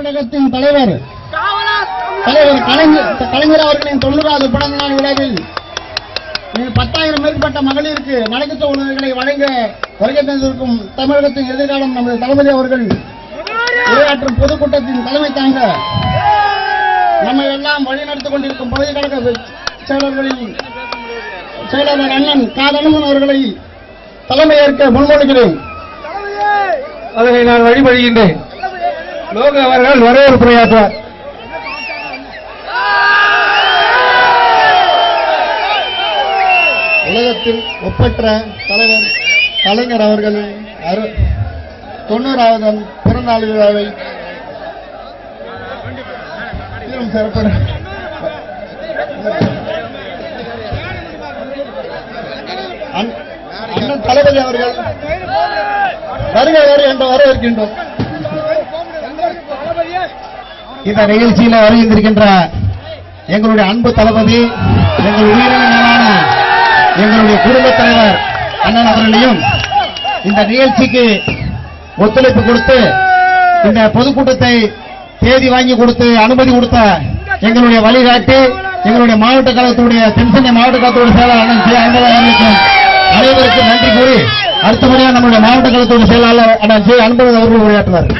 கழகத்தின் தலைவர் கலைஞர் அவர்களின் 90வது பிறந்த நாள் விழாவில் 10,000 மேற்பட்ட மகளிருக்கு நலத்திட்ட உணவுகளை வழங்க வருகை தந்திருக்கும் தமிழகத்தின் எதிர்காலம் நமது தளபதி அவர்கள் உரையாற்றும் பொதுக்கூட்டத்தின் தலைமை தாங்க நம்மை எல்லாம் வழிநடத்திக் கொண்டிருக்கும் பகுதி கழக செயலாளர் அண்ணன் காதனமன் அவர்களை தலைமையேற்க முன்மொழிகிறேன். அதனை நான் வழிபடுகின்றேன். லோக அவர்கள் வரவேற்புரையாற்றுவார். உலகத்தில் ஒப்பற்ற தலைவர் கலைஞர் அவர்களின் 90வது பிறந்தநாள் விழாவை சிறப்பு அண்ணன் தளபதி அவர்கள் வருகிறார் என்று வரவேற்கின்றோம். இந்த நிகழ்ச்சியில் வருகின்றிருக்கின்ற எங்களுடைய அன்பு தளபதி, எங்கள் உயிரினமான எங்களுடைய குடும்பத் தலைவர் அண்ணன் அவர்களையும் இந்த நிகழ்ச்சிக்கு ஒத்துழைப்பு கொடுத்து இந்த பொதுக்கூட்டத்தை தேதி வாங்கி கொடுத்து அனுமதி கொடுத்த எங்களுடைய வழிகாட்டி எங்களுடைய மாவட்ட கழகத்துடைய தென்சென்னை மாவட்ட கழகத்துடைய செயலாளர் அண்ணன் சி. அன்பழகன் அனைவருக்கும் நன்றி கூறி அடுத்தபடியாக நம்முடைய மாவட்ட கழகத்துடைய செயலாளர் அண்ணன் சி. அன்பழகன் அவர்கள் உரையாற்றுவார்.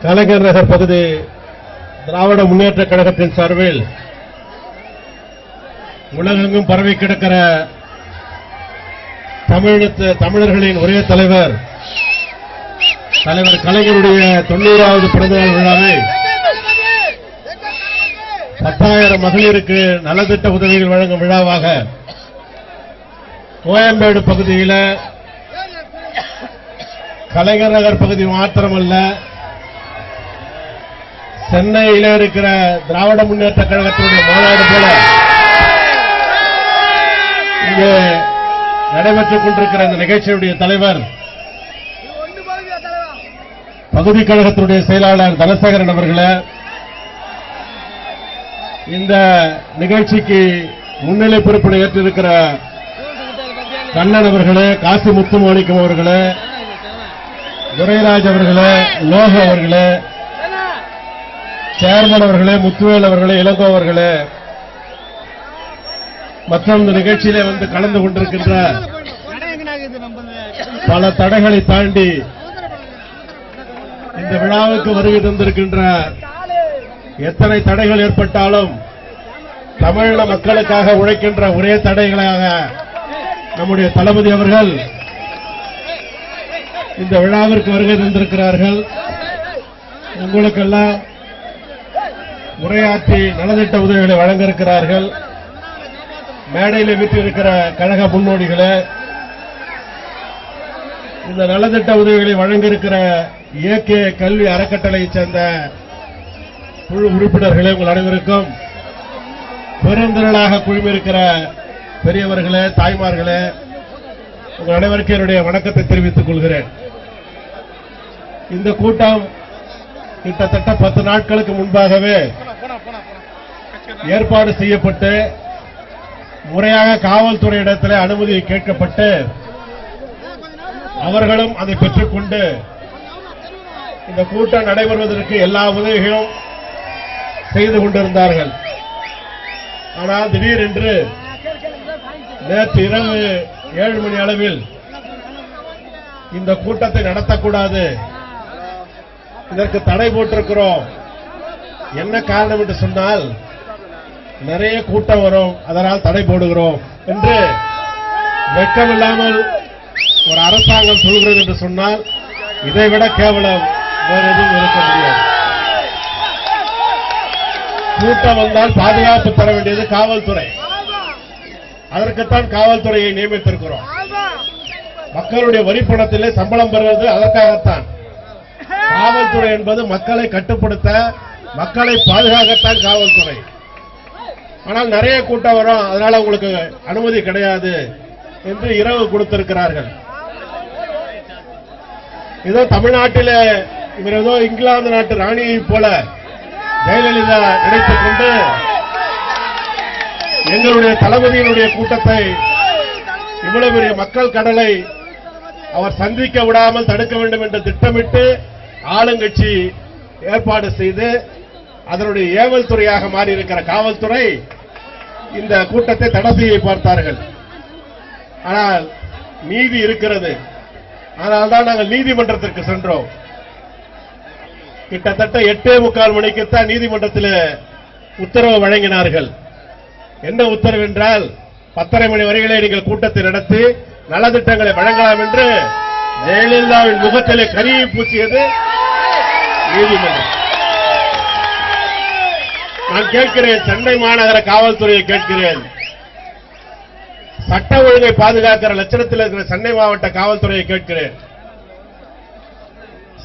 கலைஞர் நகர் பகுதி திராவிட முன்னேற்ற கழகத்தின் சார்பில் உலகெங்கும் பரவி கிடக்கிற தமிழர்களின் ஒரே தலைவர் கலைஞருடைய 90வது பிறந்தநாள் விழாவை 10,000 மகளிருக்கு நலத்திட்ட உதவிகள் வழங்கும் விழாவாக கோயம்பேடு பகுதியில் கலைஞர் நகர் பகுதி மாத்திரமல்ல, சென்னையில் இருக்கிற திராவிட முன்னேற்ற கழகத்தினுடைய மாநாடு போல இங்கே நடைபெற்றுக் கொண்டிருக்கிற இந்த நிகழ்ச்சியுடைய தலைவர் பகுதி கழகத்தினுடைய செயலாளர் தனசேகரன் அவர்களே, இந்த நிகழ்ச்சிக்கு முன்னிலை பொறுப்பினை ஏற்றிருக்கிற கண்ணன் அவர்களே, காசி முத்துமாணிக்கம் அவர்களே, துரைராஜ் அவர்களே, லோக அவர்களே, சேர்மன் அவர்களே, முத்துவேல் அவர்களே, இளங்கோ அவர்களே மற்றும் இந்த நிகழ்ச்சியிலே வந்து கலந்து கொண்டிருக்கின்ற பல தடைகளை தாண்டி இந்த விழாவுக்கு வருகை தந்திருக்கின்ற எத்தனை தடைகள் ஏற்பட்டாலும் தமிழக மக்களுக்காக உழைக்கின்ற ஒரே தடைகளாக நம்முடைய தளபதி அவர்கள் இந்த விழாவிற்கு வருகை தந்திருக்கிறார்கள். உங்களுக்கெல்லாம் உரையாற்றி நலத்திட்ட உதவிகளை வழங்க இருக்கிறார்கள். மேடையில் வீட்டிருக்கிற கழக முன்னோடிகளே, இந்த நலத்திட்ட உதவிகளை வழங்க இருக்கிற இயற்கை கல்வி அறக்கட்டளையைச் சேர்ந்த குழு உறுப்பினர்களே, உங்கள் அனைவருக்கும் பெருந்திரளாக குழுமிருக்கிற பெரியவர்களே, தாய்மார்களே, உங்கள் அனைவருக்கும் என்னுடைய வணக்கத்தை தெரிவித்துக் கொள்கிறேன். இந்த கூட்டம் கிட்டத்தட்ட 10 நாட்களுக்கு முன்பாகவே ஏற்பாடு செய்யப்பட்டு முறையாக காவல்துறையிடத்தில் அனுமதி கேட்கப்பட்டு அவர்களும் அதை பெற்றுக்கொண்டு இந்த கூட்டம் நடைபெறுவதற்கு எல்லா உதவிகளும் செய்து கொண்டிருந்தார்கள். ஆனால் திடீரென்று நேற்று இரவு 7 மணி அளவில் இந்த கூட்டத்தை நடத்தக்கூடாது, இதற்கு தடை போட்டிருக்கிறோம். என்ன காரணம் என்று சொன்னால், நிறைய கூட்டம் வரும், அதனால் தடை போடுகிறோம் என்று வெட்கமில்லாமல் ஒரு அரசாங்கம் சொல்கிறது என்று சொன்னால் இதைவிட கேவலம் வேறு எதுவும் இருக்க முடியாது. கூட்டம் வந்தால் பாதுகாப்பு தர வேண்டியது காவல்துறை. அதற்குத்தான் காவல்துறையை நியமித்திருக்கிறோம். மக்களுடைய வரிப்பணத்திலே சம்பளம் பெறுவது அதற்காகத்தான். காவல்துறை என்பது மக்களை கட்டுப்படுத்த, மக்களை பாதுகாக்கத்தான் காவல்துறை. ஆனால் நிறைய கூட்டம் வரும், அதனால உங்களுக்கு அனுமதி கிடையாது என்று இரவு கொடுத்திருக்கிறார்கள். ஏதோ தமிழ்நாட்டில் இவர் ஏதோ இங்கிலாந்து நாட்டு ராணியை போல ஜெயலலிதா நினைத்துக் கொண்டு எங்களுடைய தளபதியினுடைய கூட்டத்தை இவ்வளவு பெரிய மக்கள் கடலை அவர் சந்திக்க விடாமல் தடுக்க வேண்டும் என்று திட்டமிட்டு ஆளுங்கட்சி ஏற்பாடு செய்து அதனுடைய ஏவல் துறையாக மாறியிருக்கிற காவல்துறை இந்த கூட்டத்தை தடை செய்ய பார்த்தார்கள். ஆனால் நீதி இருக்கிறது. அதனால்தான் நாங்கள் நீதிமன்றத்திற்கு சென்றோம். கிட்டத்தட்ட 8:45 மணிக்குத்தான் நீதிமன்றத்தில் உத்தரவு வழங்கினார்கள். என்ன உத்தரவு என்றால் 10:30 மணி வரையிலே நீங்கள் கூட்டத்தை நடத்தி நலத்திட்டங்களை வழங்கலாம் என்று ஜெயலலிதாவின் முகத்திலே கரியை பூசியது நீதிமன்றம். நான் கேட்கிறேன், சென்னை மாநகர காவல்துறையை கேட்கிறேன், சட்ட ஒழுங்கை பாதுகாக்கிற லட்சணத்தில் இருக்கிற சென்னை மாவட்ட காவல்துறையை கேட்கிறேன்,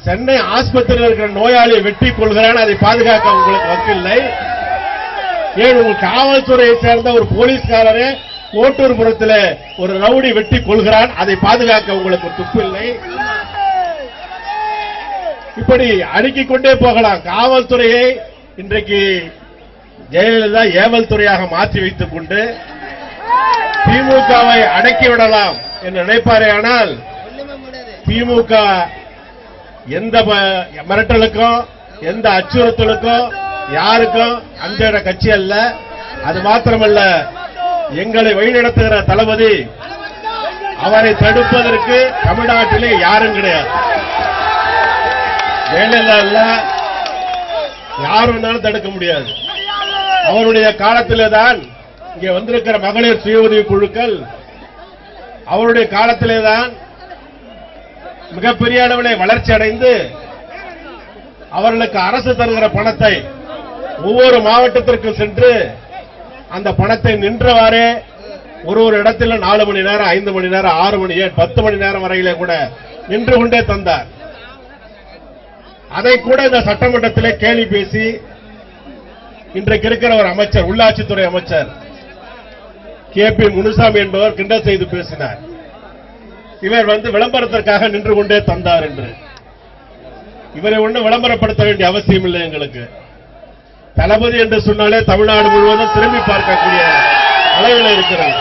சென்னை ஆஸ்பத்திரியில் இருக்கிற நோயாளியை வெட்டி கொள்கிறான், அதை பாதுகாக்க உங்களுக்கு வக்கில்லை. ஏன் உங்கள் காவல்துறையை சேர்ந்த ஒரு போலீஸ்காரரே கோட்டூர்புரத்தில் ஒரு ரவுடி வெட்டி கொள்கிறான், அதை பாதுகாக்க உங்களுக்கு துப்பில்லை. இப்படி அடுக்கிக் கொண்டே போகலாம். காவல்துறையை இன்றைக்கு ஜெயலலிதா ஏவல் துறையாக மாற்றி வைத்துக் கொண்டு திமுகவை அடக்கிவிடலாம் என்று நினைப்பாரே. ஆனால் திமுக எந்த மிரட்டலுக்கும் எந்த அச்சுறுத்தலுக்கும் யாருக்கும் அந்த கட்சி அல்ல. அது மாத்திரமல்ல, எங்களை வழிநடத்துகிற தளபதி, அவரை தடுப்பதற்கு தமிழ்நாட்டிலே யாரும் கிடையாது. ஜெயலலிதா இல்ல, யார் வேணாலும் தடுக்க முடியாது. அவருடைய காலத்திலே தான் இங்கே வந்திருக்கிற மகளிர் சுய உதவி குழுக்கள், அவருடைய காலத்திலே தான் மிகப்பெரிய அளவில் வளர்ச்சி அடைந்து அவர்களுக்கு அரசு தருகிற பணத்தை ஒவ்வொரு மாவட்டத்திற்கும் சென்று அந்த பணத்தை நின்றவாறே ஒரு இடத்துல 4 மணி நேரம், 5 மணி நேரம், 6 மணி நேரம், 10 மணி நேரம் வரையிலே கூட நின்று கொண்டே தந்தார். அதை கூட இந்த சட்டமன்றத்திலே கேலி பேசி இன்றைக்கு இருக்கிற ஒரு அமைச்சர், உள்ளாட்சித்துறை அமைச்சர் KP முனுசாமி என்பவர் கிண்டல் செய்து பேசினார். இவர் விளம்பரத்திற்காக நின்று கொண்டே தந்தார் என்று. இவரை ஒன்றும் விளம்பரப்படுத்த வேண்டிய அவசியம் இல்லை. எங்களுக்கு தளபதி என்று சொன்னாலே தமிழ்நாடு முழுவதும் திரும்பி பார்க்கக்கூடிய அளவில் இருக்கிறது.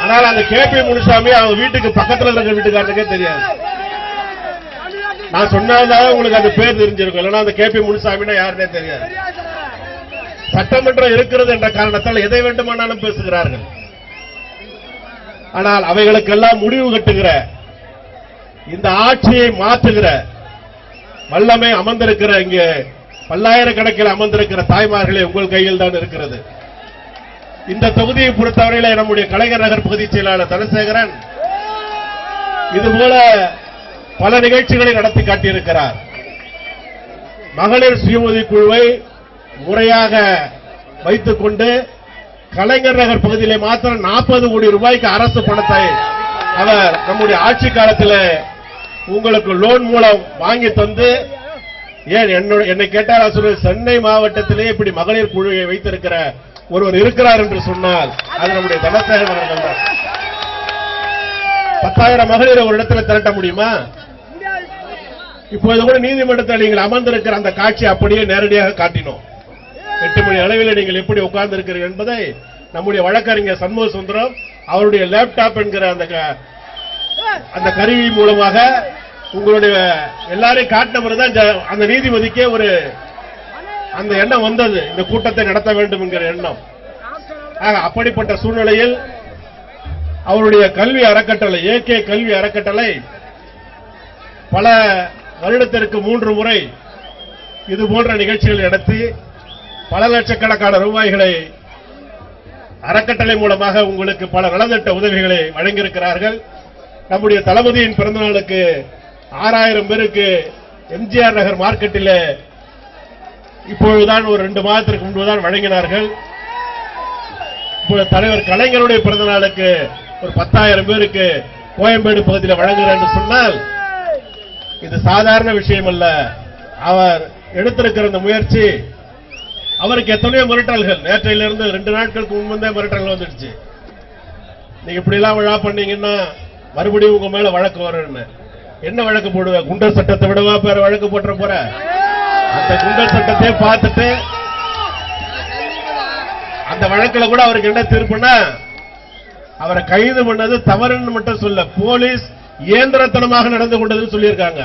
ஆனால் அந்த KP முனுசாமி அவங்க வீட்டுக்கு பக்கத்தில் இருக்கிற வீட்டுக்காரனுக்கே தெரியாது. நான் சொன்னதாக உங்களுக்கு அந்த பேர் தெரிஞ்சிருக்கும், இல்லைன்னா அந்த KP முனுசாமினா யாருன்னே தெரியாது. சட்டமன்றம் இருக்கிறது என்ற காரணத்தால் எதை வேண்டுமானாலும் பேசுகிறார்கள். ஆனால் அவைகளுக்கெல்லாம் முடிவு கட்டுகிற, இந்த ஆட்சியை மாற்றுகிற வல்லமை அமர்ந்திருக்கிற, இங்கே பல்லாயிரக்கணக்கில் அமர்ந்திருக்கிற தாய்மார்களே உங்கள் கையில் தான் இருக்கிறது. இந்த தொகுதியை பொறுத்தவரையிலே நம்முடைய கலைஞர் நகர் பகுதி செயலாளர் தனசேகரன் இதுபோல பல நிகழ்ச்சிகளை நடத்தி காட்டியிருக்கிறார். மகளிர் சுய உதவி குழுவை முறையாக வைத்துக் கொண்டு கலைஞர் நகர் பகுதியிலே மாத்திரம் 40 கோடி ரூபாய்க்கு அரசு பணத்தை அவர் நம்முடைய ஆட்சி காலத்தில் உங்களுக்கு லோன் மூலம் வாங்கி தந்து, ஏன் என்னை கேட்டால் சொல்ற, சென்னை மாவட்டத்திலே இப்படி மகளிர் குழுவை வைத்திருக்கிற ஒருவர் இருக்கிறார் என்று சொன்னால் அது நம்முடைய தனசேகரன் அவர்கள் தான். 10,000 மகளிரை ஒரு இடத்துல திரட்ட முடியுமா? இப்போது கூட நீதிமன்றத்தில் நீங்கள் அமர்ந்திருக்கிற அந்த காட்சி அப்படியே நேரடியாக காட்டினோம். 8 மணி அளவில் நீங்கள் எப்படி உட்கார்ந்து இருக்கிறீர்கள் என்பதை நம்முடைய வழக்கறிஞர் சண்முக சுந்தரம் அவருடைய லேப்டாப் என்கிற அந்த கருவி மூலமாக உங்களுடைய எல்லாரையும் காட்டின பிறகுதான் அந்த நீதிபதிக்கே ஒரு அந்த எண்ணம் வந்தது, இந்த கூட்டத்தை நடத்த வேண்டும் என்கிற எண்ணம். அப்படிப்பட்ட சூழ்நிலையில் அவருடைய கல்வி அறக்கட்டளை, AK கல்வி அறக்கட்டளை பல வருடத்திற்கு 3 முறை இது போன்ற நிகழ்ச்சிகள் நடத்தி பல லட்சக்கணக்கான ரூபாய்களை அறக்கட்டளை மூலமாக உங்களுக்கு பல நலத்திட்ட உதவிகளை வழங்கியிருக்கிறார்கள். நம்முடைய தளபதியின் பிறந்த நாளுக்கு 6000 பேருக்கு MGR நகர் மார்க்கெட்டில் இப்பொழுதுதான் ஒரு 2 மாதத்திற்கு முன்புதான் வழங்கினார்கள். இப்போது தலைவர் கலைஞருடைய பிறந்த நாளுக்கு ஒரு 10,000 பேருக்கு கோயம்பேடு பகுதியில் வழங்குகிறார் என்று சொன்னால் இது சாதாரண விஷயம் அல்ல. அவர் எடுத்திருக்கிற இந்த முயற்சி, அவருக்கு எத்தனையோ மிரட்டல்கள், நேற்றையிலிருந்து 2 நாட்களுக்கு முன்பே மிரட்டல்கள் வந்துடுச்சு. நீங்க இப்படி எல்லாம் விழா பண்ணீங்கன்னா மறுபடியும் உங்க மேல வழக்கு வரும்னு. என்ன வழக்கு போடுவ? குண்டர் சட்டத்தை விடவா பேர வழக்கு போட்டுற போற? அந்த குண்டர் சட்டத்தை பார்த்துட்டு அந்த வழக்குல கூட அவருக்கு என்ன தீர்ப்புனா, அவரை கைது பண்ணது தவறுன்னு மட்டும் சொல்ல, போலீஸ் இயந்திரத்தனமாக நடந்து கொண்டதுன்னு சொல்லியிருக்காங்க.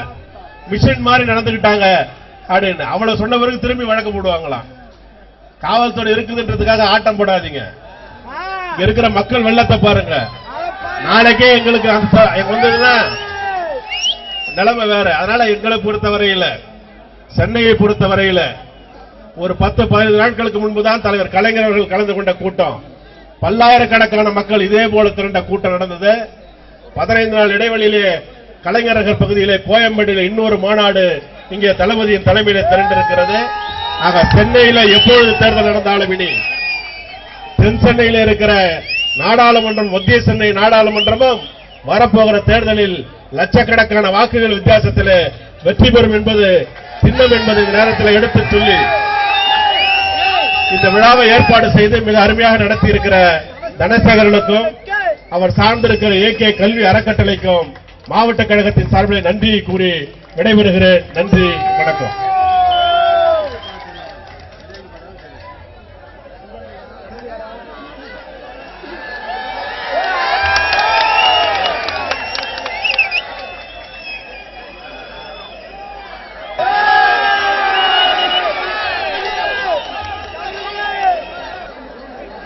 மிஷின் மாதிரி நடந்துகிட்டாங்க அப்படின்னு அவ்வளவு சொன்ன பிறகு திரும்பி வழக்கு போடுவாங்களாம். காவல்துறை இருக்குதுன்றதுக்காக ஆட்டம் போடாதீங்க. இங்க இருக்கிற மக்கள் வெள்ளத்தை பாருங்க. நாளைக்கே எங்களுக்கு வந்ததுன்னா நிலைமை வேற. அதனால எங்களை பொறுத்தவரையில, சென்னையை பொறுத்தவரையில ஒரு 10-15 நாட்களுக்கு முன்புதான் தலைவர் கலைஞர் அவர்கள் கலந்து கொண்ட கூட்டம். பல்லாயிரக்கணக்கான மக்கள் இதே போல திரண்ட கூட்டம் நடந்தது. 15 நாள் இடைவெளியிலே கலைஞர் நகர் பகுதியிலே கோயம்பேட்டில் இன்னொரு மாநாடு இங்கே தளபதியின் தலைமையிலே திரண்டிருக்கிறது. ஆக சென்னையில எப்பொழுது தேர்தல் நடந்தாலும் இனி தென் சென்னையில் இருக்கிற நாடாளுமன்றம், மத்திய சென்னை நாடாளுமன்றமும் வரப்போகிற தேர்தலில் லட்சக்கணக்கான வாக்குகள் வித்தியாசத்தில் வெற்றி பெறும் என்பது சின்னம் என்பது இந்த நேரத்தில் எடுத்து சொல்லி இந்த விழாவை ஏற்பாடு செய்து மிக அருமையாக நடத்தி இருக்கிற தனசேகரனுக்கும் அவர் சார்ந்திருக்கிற AK கல்வி அறக்கட்டளைக்கும் மாவட்ட கழகத்தின் சார்பில் நன்றியை கூறி விடைபெறுகிறேன். நன்றி, வணக்கம்.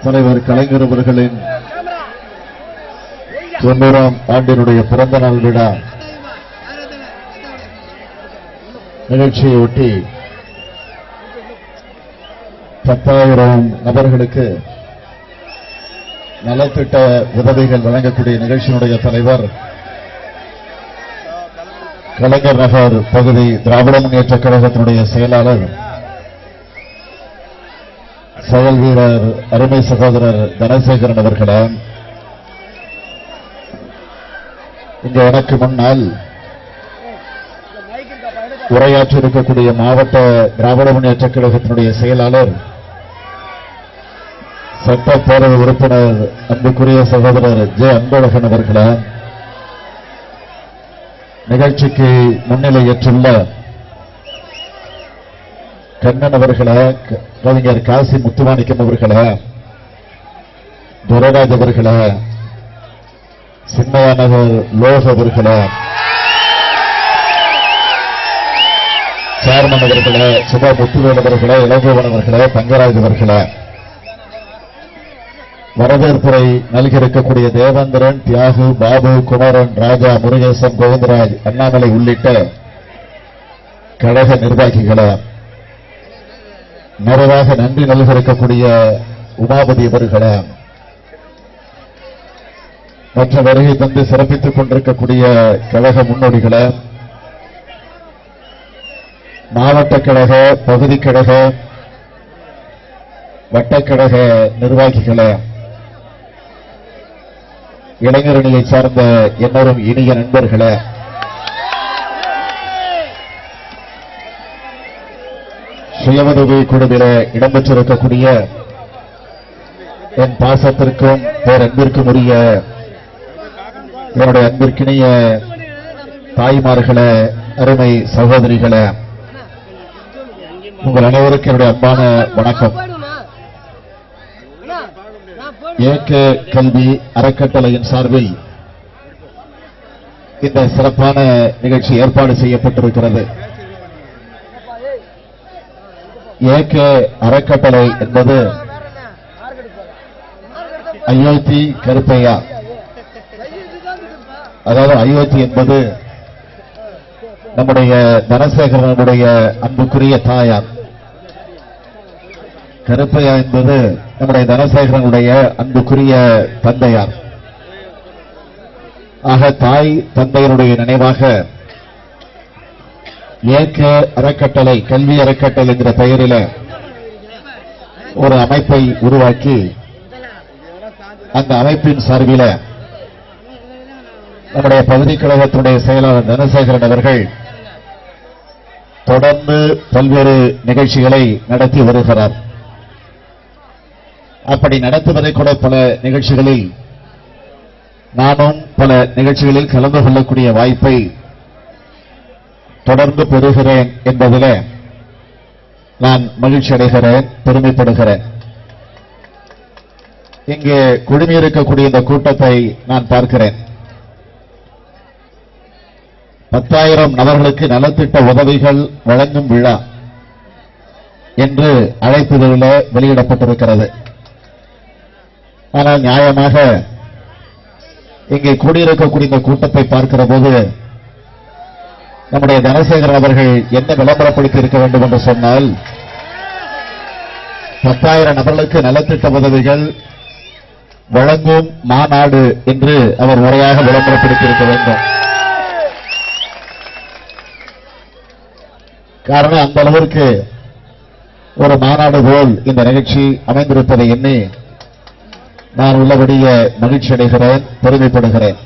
தலைவர் கலைஞர் அவர்களின் 90ஆம் ஆண்டினுடைய பிறந்த நாள் விழா நிகழ்ச்சியை ஒட்டி 10,000 நபர்களுக்கு நலத்திட்ட உதவிகள் வழங்கக்கூடிய நிகழ்ச்சியினுடைய தலைவர் கலைஞர் நகர் பகுதி திராவிட முன்னேற்ற கழகத்தினுடைய செயலாளர் செயல் வீரர் அருமை சகோதரர் தனசேகரன் அவர்களே, இங்க எனக்கு முன்னால் உரையாற்றி இருக்கக்கூடிய மாவட்ட திராவிட முன்னேற்ற கழகத்தினுடைய செயலாளர் சட்டப்பேரவை உறுப்பினர் அன்புக்குரிய சகோதரர் அன்பழகன் அவர்களே, நிகழ்ச்சிக்கு முன்னிலை ஏற்றுள்ள கண்ணன் அவர்களே, கவிஞர் காசி முத்துமாணிக்கம் அவர்களே, துரைராஜ் அவர்களே, சின்மயா நகர் லோக் அவர்களே, சேர்மன் அவர்களே, சுபா முத்துவேல் அவர்களே, இளங்கோவன் அவர்களே, தங்கராஜ் அவர்களே, வரவேற்புரை நல்கியிருக்கக்கூடிய தேவேந்திரன், தியாகு, பாபு, குமரன், ராஜா, முருகேசன், கோவிந்தராஜ், அண்ணாமலை உள்ளிட்ட கழக நிர்வாகிகளே, நிறைவாக நன்றி நல்கியிருக்கக்கூடிய உமாபதி அவர்களே, மற்ற வருகை தந்து சிறப்பித்துக் கொண்டிருக்கக்கூடிய கழக முன்னோடிகளே, மாவட்ட கழக, பகுதி கழக, வட்டக்கழக நிர்வாகிகளே, இளைஞரணியை சார்ந்த என்னரும் இனிய நண்பர்களே, சுயஉதவி குழுவிலே இடம்பெற்றிருக்கக்கூடிய என் பாசத்திற்கும் பேரன்பிற்கும் உரிய என்னுடைய அன்பிற்கினிய தாய்மார்களே, அருமை சகோதரிகளே, உங்கள் அனைவருக்கும் என்னுடைய அன்பான வணக்கம். AK கல்வி அறக்கட்டளையின் சார்பில் இந்த சிறப்பான நிகழ்ச்சி ஏற்பாடு செய்யப்பட்டிருக்கிறது. AK அறக்கட்டளை என்பது அயோத்தி கருப்பையா, அதாவது அயோத்தி என்பது நம்முடைய தனசேகரனுடைய அன்புக்குரிய தாயார், கருப்பையா என்பது நம்முடைய தனசேகரனுடைய அன்புக்குரிய தந்தையார். ஆக தாய் தந்தையருடைய நினைவாக AK அறக்கட்டளை, கல்வி அறக்கட்டளை என்கிற பெயரில் ஒரு அமைப்பை உருவாக்கி அந்த அமைப்பின் சார்பில் நம்முடைய பகுதி கழகத்தினுடைய செயலாளர் தனசேகரன் அவர்கள் தொடர்ந்து பல்வேறு நிகழ்ச்சிகளை நடத்தி வருகிறார். அப்படி நடத்துவதை கூட பல நிகழ்ச்சிகளில் நானும் பல நிகழ்ச்சிகளில் கலந்து கொள்ளக்கூடிய வாய்ப்பை தொடர்ந்து பெறுகிறேன் என்பதிலே நான் மகிழ்ச்சி அடைகிறேன், பெருமைப்படுகிறேன். இங்கே குழுமியிருக்கக்கூடிய இந்த கூட்டத்தை நான் பார்க்கிறேன். 10,000 நபர்களுக்கு நலத்திட்ட உதவிகள் வழங்கும் விழா என்று அழைப்புதலில் வெளியிடப்பட்டிருக்கிறது. ஆனால் நியாயமாக இங்கே கூடியிருக்கக்கூடிய இந்த கூட்டத்தை பார்க்கிற போது நம்முடைய தனசேகரன் அவர்கள் என்ன விளம்பரப்படுத்தி இருக்க வேண்டும் என்று சொன்னால், 10,000 நபர்களுக்கு நலத்திட்ட உதவிகள் வழங்கும் மாநாடு என்று அவர் முறையாக விளம்பரப்படுத்தி இருக்க வேண்டும். காரணம், அந்த அளவிற்கு ஒரு மாநாடு போல் இந்த நிகழ்ச்சி அமைந்திருப்பதை எண்ணி நான் உள்ளபடிய மகிழ்ச்சி அடைகிறேன், பெருமைப்படுகிறேன்.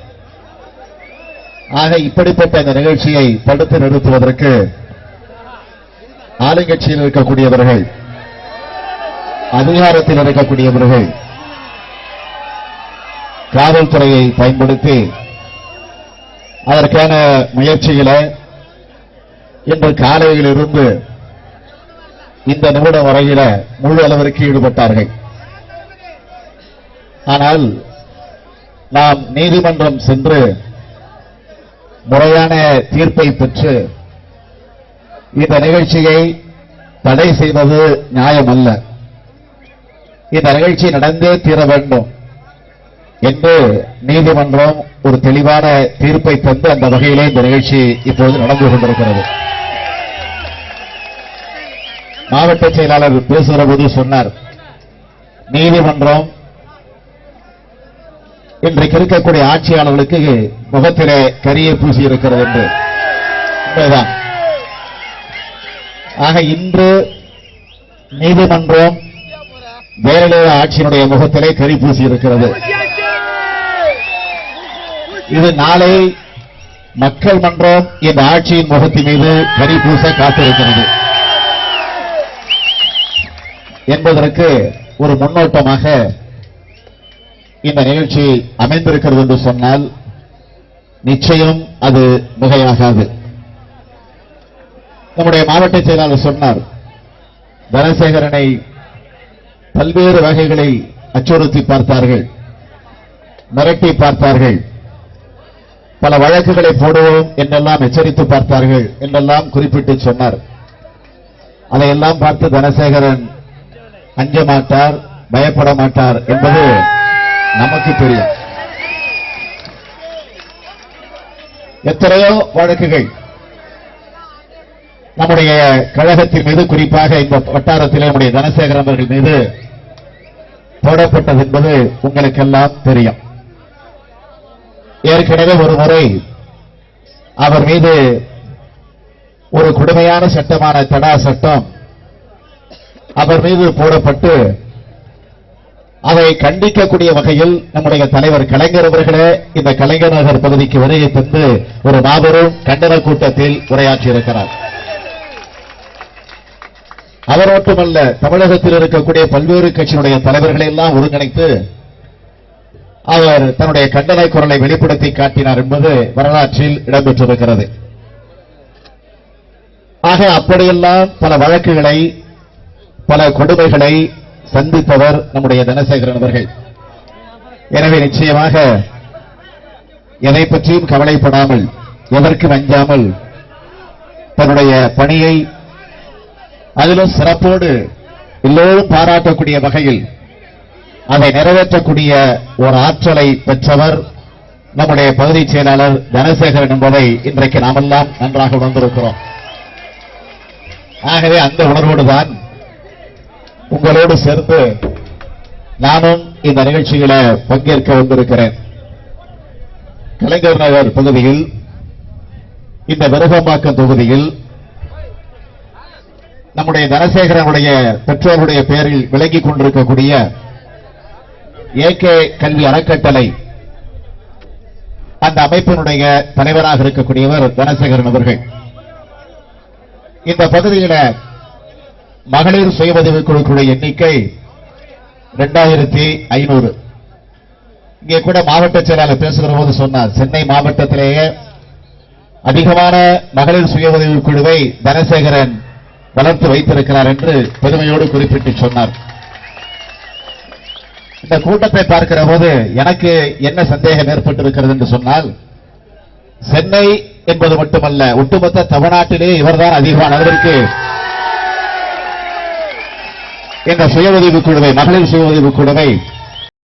ஆக இப்படிப்பட்ட இந்த நிகழ்ச்சியை தடுத்து நிறுத்துவதற்கு ஆளுங்கட்சியில் இருக்கக்கூடியவர்கள், அதிகாரத்தில் இருக்கக்கூடியவர்கள் காவல்துறையை பயன்படுத்தி அதற்கான முயற்சிகளை இன்று காலையிலிருந்து இந்த நிமிடம் வரையில முழு அளவிற்கு ஈடுபட்டார்கள். ஆனால் நாம் நீதிமன்றம் சென்று முறையான தீர்ப்பை பெற்று இந்த நிகழ்ச்சியை தடை செய்வது நியாயமல்ல. இந்த நிகழ்ச்சி நடந்தே தீர வேண்டும் என்று நீதிமன்றம் ஒரு தெளிவான தீர்ப்பை தந்து அந்த வகையிலே இந்த நிகழ்ச்சி இப்போது நடந்து கொண்டிருக்கிறது. மாவட்ட செயலாளர் பேசுகிற போது சொன்னார், நீதிமன்றம் இன்றைக்கு இருக்கக்கூடிய ஆட்சியாளர்களுக்கு முகத்திலே கரியை பூசி இருக்கிறது என்று. உண்மைதான். ஆக இன்று நீதிமன்றம் வேலையில்லா ஆட்சியினுடைய முகத்திலே கரி பூசி இருக்கிறது. இது நாளை மக்கள் மன்றம் இந்த ஆட்சியின் முகத்தின் மீது கரி பூச காத்திருக்கிறது என்பதற்கு ஒரு முன்னோட்டமாக இந்த நிகழ்ச்சி அமைந்திருக்கிறது என்று சொன்னால் நிச்சயம் அது மிகையாகாது. நம்முடைய மாவட்ட செயலாளர் சொன்னார், தனசேகரனை பல்வேறு வகைகளில் அச்சுறுத்தி பார்த்தார்கள், மிரட்டி பார்த்தார்கள், பல வழக்குகளை போடுவோம் என்றெல்லாம் எச்சரித்து பார்த்தார்கள் என்றெல்லாம் குறிப்பிட்டு சொன்னார். அதையெல்லாம் பார்த்து தனசேகரன் அஞ்ச மாட்டார், பயப்பட மாட்டார் என்பது நமக்கு தெரியும். எத்தனையோ வழக்குகள் நம்முடைய கழகத்தின் மீது, குறிப்பாக இந்த வட்டாரத்திலே நம்முடைய தனசேகரன் அவர்கள் மீது போடப்பட்டது என்பது உங்களுக்கெல்லாம் தெரியும். ஏற்கனவே ஒரு முறை அவர் மீது ஒரு கொடுமையான சட்டமான தடா சட்டம் அவர் மீது போடப்பட்டு அதை கண்டிக்கக்கூடிய வகையில் நம்முடைய தலைவர் கலைஞர் அவர்களே இந்த கலைஞர் நகர் பகுதிக்கு வருகை தந்து ஒரு மாபெரும் கண்டன கூட்டத்தில் உரையாற்றியிருக்கிறார். அவர் மட்டுமல்ல, தமிழகத்தில் இருக்கக்கூடிய பல்வேறு கட்சியினுடைய தலைவர்களை எல்லாம் ஒருங்கிணைத்து அவர் தன்னுடைய கண்டன குரலை வெளிப்படுத்தி காட்டினார் என்பது வரலாற்றில் இடம்பெற்றிருக்கிறது. ஆக அப்படியெல்லாம் பல வழக்குகளை, பல கொடுமைகளை சந்தித்தவர் நம்முடைய தனசேகரன் அவர்கள். எனவே நிச்சயமாக எதை பற்றியும் கவலைப்படாமல், எதற்கும் அஞ்சாமல் தன்னுடைய பணியை அதிலும் சிறப்போடு எல்லோரும் பாராட்டக்கூடிய வகையில் அதை நிறைவேற்றக்கூடிய ஒரு ஆற்றலை பெற்றவர் நம்முடைய பகுதி செயலாளர் தனசேகரன் என்பதை இன்றைக்கு நாமெல்லாம் நன்றாக உணர்ந்திருக்கிறோம். ஆகவே அந்த உணர்வோடுதான் உங்களோடு சேர்ந்து நானும் இந்த நிகழ்ச்சியில பங்கேற்க வந்திருக்கிறேன். கலைஞர் நகர் பகுதியில், இந்த விருகம்பாக்கம் தொகுதியில் நம்முடைய தனசேகரனுடைய பெற்றோருடைய பெயரில் விளங்கிக் கொண்டிருக்கக்கூடிய ஏகே கல்வி அறக்கட்டளை, அந்த அமைப்பினுடைய தலைவராக இருக்கக்கூடியவர் தனசேகரன் அவர்கள். இந்த பகுதியில மகளிர் சுய உதவி குழுக்களுடைய எண்ணிக்கை 2500. இங்கே கூட மாவட்ட செயலாளர் பேசுகிற போது சொன்னார், சென்னை மாவட்டத்திலேயே அதிகமான மகளிர் சுய உதவிக் குழுவை தனசேகரன் வளர்த்து வைத்திருக்கிறார் என்று பெருமையோடு குறிப்பிட்டு சொன்னார். இந்த கூட்டத்தை பார்க்கிற போது எனக்கு என்ன சந்தேகம் ஏற்பட்டிருக்கிறது என்று சொன்னால், சென்னை என்பது மட்டுமல்ல, ஒட்டுமொத்த தமிழ்நாட்டிலே இவர்தான் அதிகமான அளவிற்கு இந்த சுய உதவிக் குழுவை, மகளிர் சுய உதவிக் குழுவை